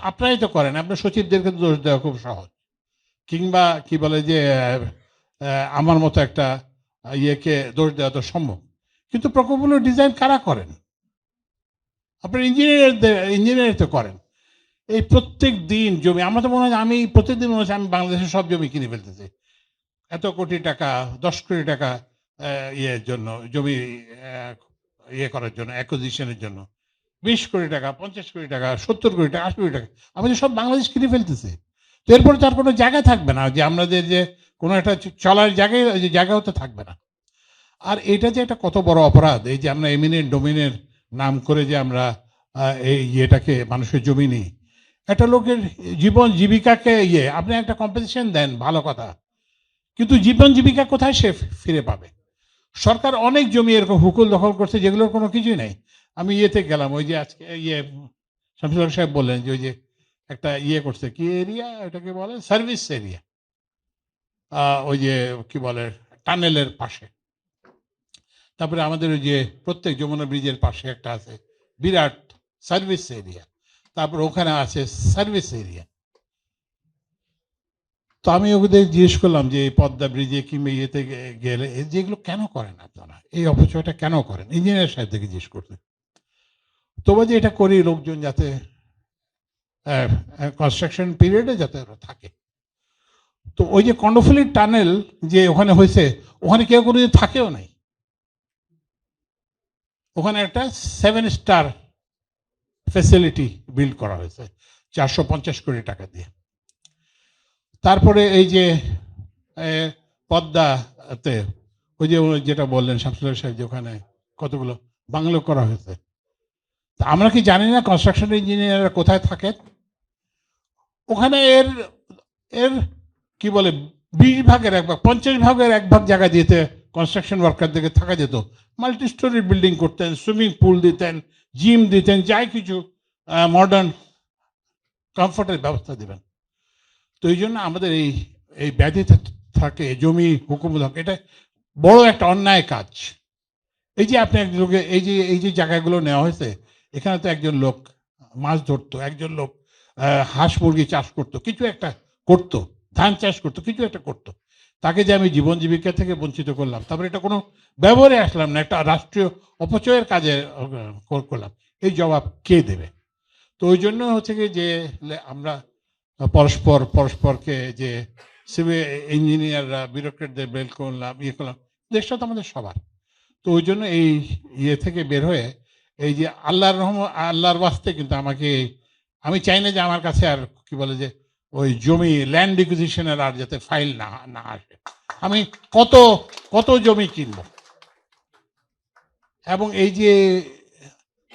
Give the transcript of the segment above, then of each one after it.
আপনারাই তো করেন, আপনার সচিবদেরকে তো দোষ দেওয়া খুব সহজ, কিংবা কি বলে যে আমার মতো একটা ইয়েকে দোষ দেওয়া তো সম্ভব। কিন্তু প্রকল্পগুলো ডিজাইন কারা করেন? আপনার ইঞ্জিনিয়ার তো করেন। এই প্রত্যেক দিন জমি, আমরা তো মনে হয় আমি প্রত্যেকদিন মনে হচ্ছে আমি বাংলাদেশের সব জমি কিনে ফেলতেছি, এত কোটি টাকা, 10 কোটি টাকা ইয়ের জন্য, জমি ইয়ে করার জন্য, অ্যাকুইজিশনের জন্য 20 কোটি টাকা, 50 কোটি টাকা, 70 কোটি টাকা, 80 কোটি টাকা, আমি তো সব বাংলাদেশ কিনে ফেলতেছি। তো এরপরে তার কোনো জায়গা থাকবে না, যে আমাদের যে কোনো একটা চলার জায়গায় যে জায়গাও তো থাকবে না। আর এটা যে একটা কত বড় অপরাধ, এই যে আমরা এমিনেন্ট ডোমিনের নাম করে যে আমরা এই ইয়েটাকে মানুষের জমি নিই, একটা লোকের জীবন জীবিকাকে আপনি একটা কম্পেনসেশন দেন, ভালো কথা, কিন্তু জীবন জীবিকা কোথায় সে ফিরে পাবে? সরকার অনেক জমি এরকম হুকুল দখল করছে যেগুলোর কোনো কিছুই নেই। আমি ইয়েতে গেলাম, ওই যে আজকে শামসুল সাহেব বললেন যে ওই যে একটা করছে, কি এরিয়া ওটাকে বলে, সার্ভিস এরিয়া, ওই যে কি বলে টানেলের পাশে। তারপরে আমাদের ওই যে প্রত্যেক যমুনা ব্রিজের পাশে একটা আছে বিরাট সার্ভিস এরিয়া, তারপর ওখানে আছে সার্ভিস এরিয়া। তো আমি ওদের জিজ্ঞেস করলাম যে এই পদ্মা ব্রিজে কিংবা ইয়েতে গেলে যেগুলো কেন করেন আপনারা, এই অপচয়টা কেন করেন? ইঞ্জিনিয়ার সাহেব থেকে জিজ্ঞেস করতে। তবে যে এটা করি লোকজন যাতে কনস্ট্রাকশন পিরিয়ডে যাতে ওরা থাকে। তো ওই যে কর্ণফুলীর টানেল যে ওখানে হয়েছে, ওখানে কেউ কোনো থাকেও নাই। ওখানে একটা 7 স্টার ফ্যাসিলিটি বিল্ড করা হয়েছে 450 কোটি টাকা দিয়ে। তারপরে এই যে পদ্মাতে ওই যে যেটা বললেন শামসুল সাহেব, যে ওখানে কতগুলো বাংলো করা হয়েছে। তা আমরা কি জানি না কনস্ট্রাকশন ইঞ্জিনিয়াররা কোথায় থাকেন? ওখানে এর এর কি বলে 20 ভাগের 1 ভাগ, 50 ভাগের 1 ভাগ জায়গা দিতে কনস্ট্রাকশন ওয়ার্কারদেরকে থাকা যেত, মাল্টি স্টোরি বিল্ডিং করতেন, সুইমিং পুল দিতেন, জিম দিতেন, যাই কিছু মডার্ন কমফোর্টের ব্যবস্থা দেবেন। তো এই জন্য আমাদের এই এই ব্যাধি থাকে, জমি হুকুম থাকে, এটা বড় একটা অন্যায় কাজ। এই যে আপনি একজন লোকে এই যে জায়গাগুলো নেওয়া হয়েছে, এখানে তো একজন লোক মাছ ধরতো, একজন লোক হাঁস মুরগি চাষ করতো, কিছু একটা করতো, ধান চাষ করতো, কিছু একটা করতো, তাকে যে আমি জীবন জীবিকা থেকে বঞ্চিত করলাম, তারপরে এটা কোনো ব্যবহারে আসলাম না, একটা রাষ্ট্রীয় অপচয়ের কাজে করলাম, এই জবাব কে দেবে? তো ওই জন্য হচ্ছে কি যে আমরা পরস্পরকে যে সিভিল ইঞ্জিনিয়াররা বিউরোক্রেটদের বেল করলাম, করলাম, দেশটা তো আমাদের সবার। তো ওই জন্য এই থেকে বের হয়ে এই যে আল্লাহর বাস্তে কিন্তু আমাকে, আমি চাই না যে আমার কাছে আর কি বলে যে ওই জমি ল্যান্ড ইকুইজিশনের আর যাতে ফাইল না না আসে। আমি কত কত জমি কিনবো, এবং এই যে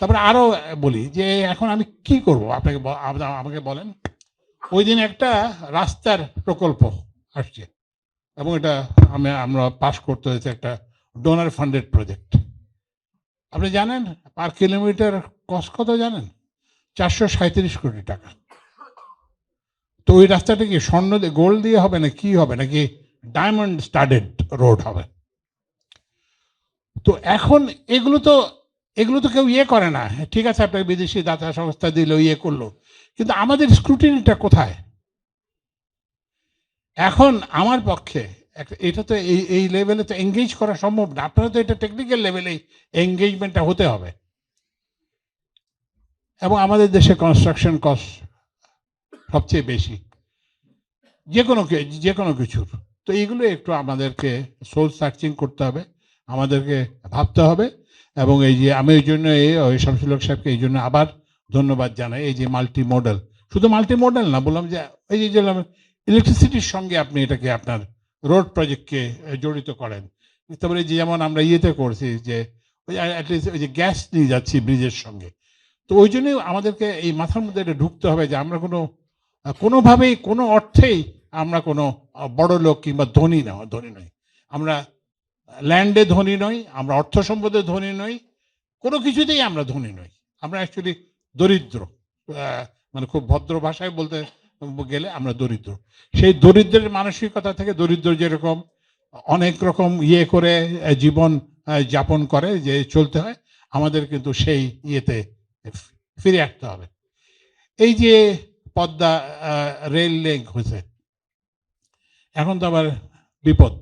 তারপরে আরো বলি যে এখন আমি কি করব, আমাকে বলেন। ওই দিন একটা রাস্তার প্রকল্প আসছে, এবং এটা আমরা পাস করতে হয়েছে, একটা ডোনার ফান্ডেড প্রজেক্ট। আপনি জানেন পার কিলোমিটার কস্ট কত জানেন? 437 কোটি টাকা। তো ওই রাস্তাটা কি স্বর্ণ দিয়ে, গোল্ড দিয়ে হবে না কি হবে, নাকি ডায়মন্ড স্টাডেড রোড হবে? তো এখন এগুলো তো কেউ করে না। ঠিক আছে, আপনাকে বিদেশি দাতা সংস্থা দিল, করলো, কিন্তু আমাদের স্ক্রুটিনিটা কোথায়? এখন আমার পক্ষে এটা তো এই লেভেলে তো এঙ্গেজ করা সম্ভব না। আপনারা তো এটা টেকনিক্যাল লেভেলেই এঙ্গেজমেন্টটা হতে হবে। এবং আমাদের দেশে কনস্ট্রাকশন কস্ট সবচেয়ে বেশি যে কোনো কিছুর। তো এইগুলো একটু আমাদেরকে সোল সার্চিং করতে হবে, আমাদেরকে ভাবতে হবে। এবং এই যে আমি ওই জন্য ওই শামসুল হক সাহেবকে এই জন্য আবার ধন্যবাদ জানাই। এই যে মাল্টি মডেল, শুধু মাল্টি মডেল না, বললাম যে এই যে ইলেকট্রিসিটির সঙ্গে আপনি এটাকে আপনার রোড প্রজেক্টকে জড়িত করেন। তারপরে যে যেমন আমরা করছি যে ওই অ্যাটলিস্ট ওই যে গ্যাস নিয়ে যাচ্ছি ব্রিজের সঙ্গে। তো ওই জন্যই আমাদেরকে এই মাথার মধ্যে এটা ঢুকতে হবে যে আমরা কোনোভাবেই কোনো অর্থেই আমরা কোনো বড় লোক কিংবা ধনী নই। আমরা ল্যান্ডে ধনী নই, আমরা অর্থ সম্পদে ধনী নই, কোনো কিছুতেই আমরা ধনী নই। আমরা অ্যাকচুয়ালি দরিদ্র, মানে খুব ভদ্র ভাষায় বলতে গেলে আমরা দরিদ্র। সেই দরিদ্রের মানসিকতা থেকে, দরিদ্র যেরকম অনেক রকম করে জীবন যাপন করে, যে চলতে হয়, আমাদের কিন্তু সেই ফিরে আসতে হবে। এই যে পদ্মা রেল লিঙ্ক হয়েছে, এখন তো আবার বিপদ,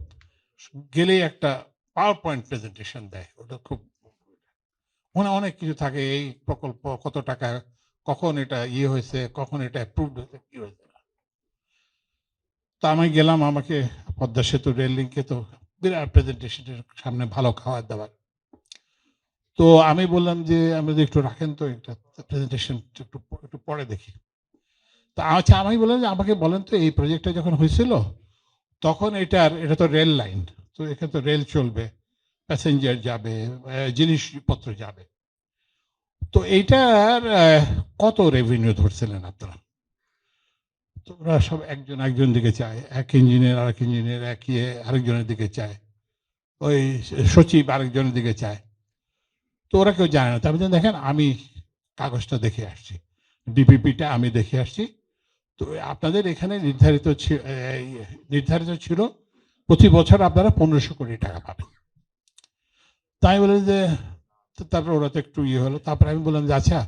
গেলেই একটা পাওয়ার পয়েন্ট প্রেজেন্টেশন দেয়, ওটা খুব অনেক কিছু থাকে, এই প্রকল্প কত টাকা, কখন এটা ইয়ে হয়েছে, কখন এটা অ্যাপ্রুভড হয়েছে, কি হয়েছে। তো আমি গেলাম, আমাকে পদ্মা সেতু রেল লিঙ্কে তো বিরাট প্রেজেন্টেশনের সামনে ভালো খাওয়ার দাবার। তো আমি বললাম যে আমাদের একটু রাখেন তো, একটা প্রেজেন্টেশন একটু পরে দেখি। তা আচ্ছা, আমি বললাম যে আমাকে বলেন তো, এই প্রজেক্টটা যখন হয়েছিল তখন এটা তো রেল লাইন, তো এখানে তো রেল চলবে, প্যাসেঞ্জার যাবে, জিনিসপত্র যাবে, তো এইটার কত রেভিনিউ ধরছিলেন আপনারা? তো ওরা সব একজন দিকে চায়, এক ইঞ্জিনিয়ার আরেক ইঞ্জিনিয়ার, এক আরেকজনের দিকে চায়, ওই সচিব আরেকজনের দিকে চায়, তো ওরা কেউ জানে না। তারপরে দেখেন, আমি কাগজটা দেখে আসছি, ডিপিপিটা আমি দেখে আসছি, তো আপনাদের এখানে নির্ধারিত ছিল প্রতি বছর আপনারা 1500 কোটি টাকা পাবেন। তাই বলে যে, তারপরে ওরা তো একটু ইয়ে হলো। তারপরে আমি বললাম যে আচ্ছা,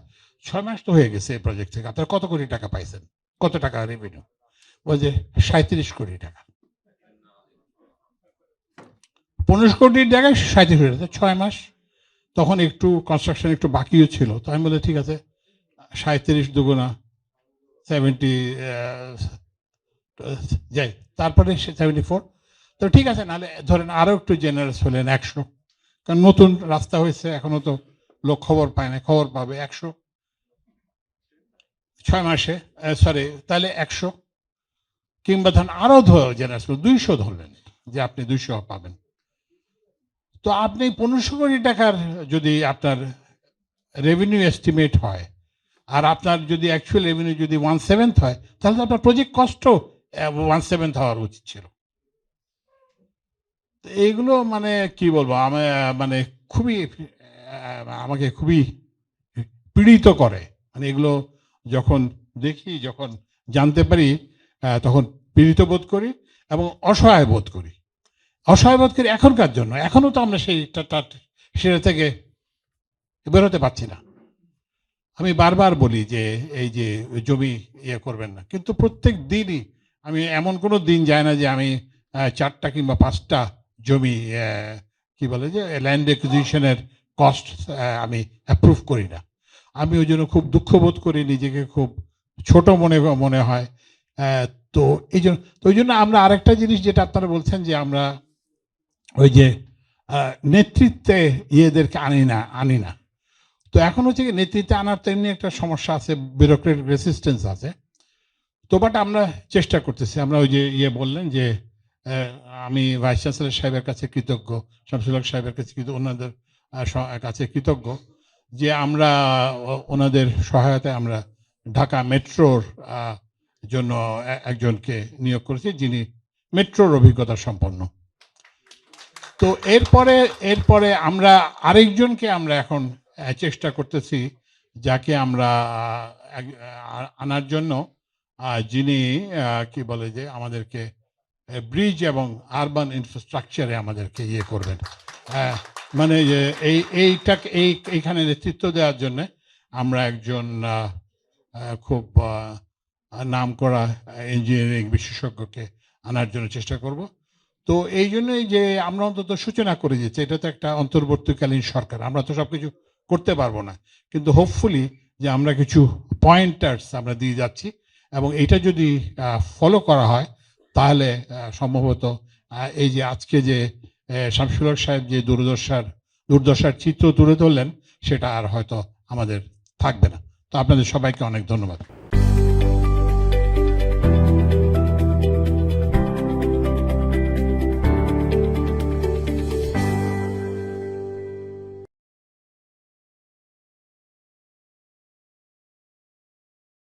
6 মাস তো হয়ে গেছে এই প্রজেক্ট থেকে, আপনারা কত কোটি টাকা পাইছেন, কত টাকা রেভিনিউ? বলছে 37 কোটি টাকা। 15 কোটির জায়গায় 37 কোটি টাকা, 6 মাস। তখন একটু কনস্ট্রাকশন একটু বাকিও ছিল, তো আমি বলে ঠিক আছে, 37 দুগুণা 70, যাই, তারপরে 74, তো ঠিক আছে, নাহলে ধরেন আরো একটু জেনারেস হলেন 100, কারণ নতুন রাস্তা হয়েছে, এখনো তো লোক খবর পায় না, খবর পাবে 100 6 মাসে, সরি, তাহলে 100, কিংবা ধরেন আরো জেনারেস 200 ধরলেন, যে আপনি 200 পাবেন। তো আপনি 1500 কোটি টাকার যদি আপনার রেভিনিউ এস্টিমেট হয়, আর আপনার যদি অ্যাকচুয়াল রেভিনিউ যদি 1/7 হয়, তাহলে তো আপনার প্রজেক্ট কস্টও 1/7 হওয়ার উচিত ছিল। এইগুলো মানে কি বলবো, আমি মানে খুবই আমাকে খুবই পীড়িত করে, মানে এগুলো যখন দেখি, যখন জানতে পারি, তখন পীড়িত বোধ করি এবং অসহায় বোধ করি। অসহায় বোধ করি এখনকার জন্য, এখনো তো আমরা সেটা থেকে বেরোতে পারছি না। আমি বারবার বলি যে এই যে জমি ইয়ে করবেন না, কিন্তু প্রত্যেক দিনই আমি, এমন কোনো দিন যায় না যে আমি 4টা কিংবা 5টা জমি, কি বলে যে ল্যান্ড একুইজিশনের কস্ট আমি অ্যাপ্রুভ করি না। আমি ওই জন্য খুব দুঃখ বোধ করি, নিজেকে খুব ছোট মনে হয়। তো ওই জন্য আমরা আরেকটা জিনিস যেটা আপনারা বলছেন যে আমরা ওই যে নেতৃত্বে ইয়েদেরকে আনি না, তো এখন হচ্ছে কি, নেতৃত্বে আনার তো এমনি একটা সমস্যা আছে, ব্যুরোক্রেটিক রেসিস্টেন্স আছে। তো বাট আমরা চেষ্টা করতেছি। আমরা ওই যে বললেন যে আমি ভাইস চ্যান্সেলর সাহেবের কাছে কৃতজ্ঞ, শামসুল হক সাহেবের কাছে ওনাদের কাছে কৃতজ্ঞ যে আমরা ওনাদের সহায়তায় আমরা ঢাকা মেট্রোর জন্য একজনকে নিয়োগ করেছি, যিনি মেট্রোর অভিজ্ঞতা সম্পন্ন। তো এরপরে আমরা আরেকজনকে আমরা এখন চেষ্টা করতেছি, যাকে আমরা আনার জন্য, যিনি কি বলে যে আমাদেরকে ব্রিজ এবং আরবান ইনফ্রাস্ট্রাকচারে আমাদেরকে ইয়ে করবেন, মানে এইখানে নেতৃত্ব দেওয়ার জন্য আমরা একজন খুব নাম করা ইঞ্জিনিয়ারিং বিশেষজ্ঞকে আনার জন্য চেষ্টা করব। তো এই জন্যই যে আমরা অন্তত সূচনা করে দিচ্ছি, এটা তো একটা অন্তর্বর্তীকালীন সরকার, আমরা তো সবকিছু করতে পারবো না, কিন্তু হোপফুলি যে আমরা কিছু পয়েন্টার্স আমরা দিয়ে যাচ্ছি, এবং এটা যদি ফলো করা হয়, তাহলে সম্ভবত এই যে আজকে যে শামসুল হক সাহেব যে দুর্দশার চিত্র তুলে ধরলেন, সেটা আর হয়তো আমাদের থাকবে না। তো আপনাদের সবাইকে অনেক ধন্যবাদ।